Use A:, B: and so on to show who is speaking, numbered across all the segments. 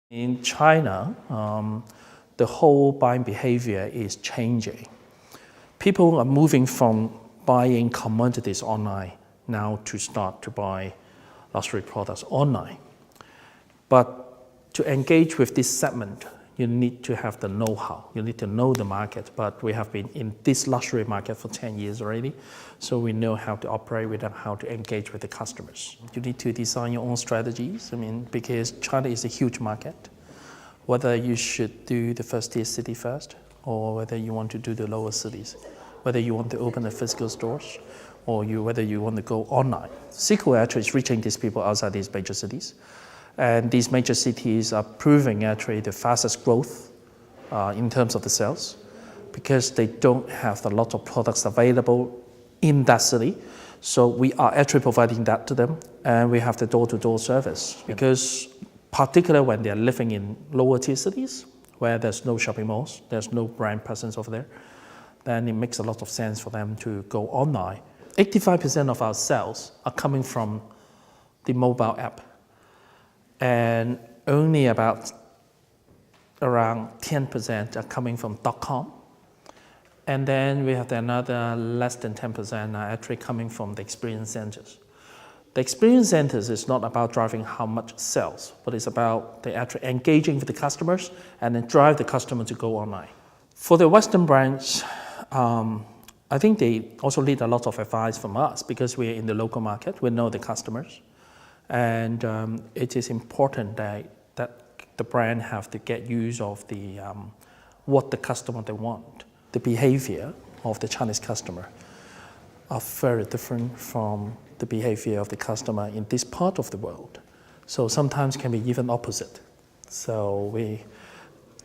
A: In China, the whole buying behavior is changing. People are moving from buying commodities online now to start to buy luxury products online. But to engage with this segment, you need to have the know-how. You need to know the market. But we have been in this luxury market for 10 years already, so we know how to operate with them, how to engage with the customers. You need to design your own strategies. Because China is a huge market. Whether you should do the first-tier city first, or whether you want to do the lower cities, whether you want to open the physical stores, or whether you want to go online. SECOO actually is reaching these people outside these major cities. And these major cities are proving actually the fastest growth in terms of the sales, because they don't have a lot of products available in that city. So we are actually providing that to them, and we have the door-to-door service. Because particularly when they're living in lower tier cities, where there's no shopping malls, there's no brand presence over there, then it makes a lot of sense for them to go online. 85% of our sales are coming from the mobile app, and only about around 10% are coming from .com. And then we have another less than 10% are actually coming from the experience centers. The experience centers is not about driving how much sales, but it's about the actually engaging with the customers and then drive the customer to go online. For the Western brands, I think they also need a lot of advice from us, because we're in the local market, we know the customers. And it is important that the brand have to get use of what the customer they want. The behavior of the Chinese customer are very different from the behavior of the customer in this part of the world. So sometimes can be even opposite. So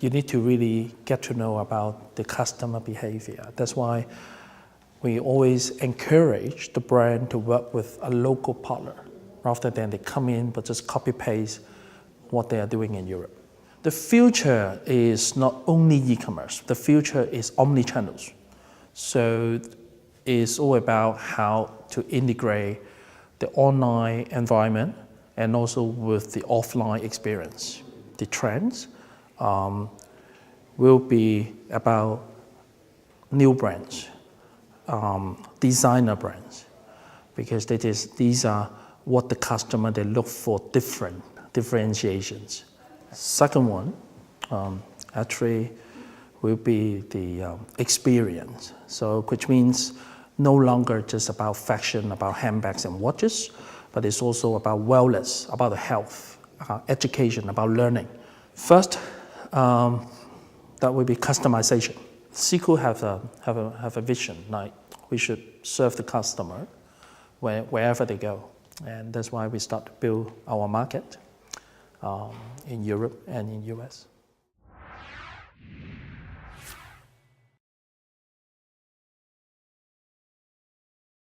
A: you need to really get to know about the customer behavior. That's why we always encourage the brand to work with a local partner, rather than they come in but just copy-paste what they are doing in Europe. The future is not only e-commerce, the future is omni-channels. So it's all about how to integrate the online environment and also with the offline experience. The trends will be about new brands, designer brands, because these are what the customer, they look for differentiations. Second one, actually will be the experience. So which means no longer just about fashion, about handbags and watches, but it's also about wellness, about the health, education, about learning. First, that will be customization. SECOO have a vision, like we should serve the customer wherever they go. And that's why we start to build our market in Europe and in US.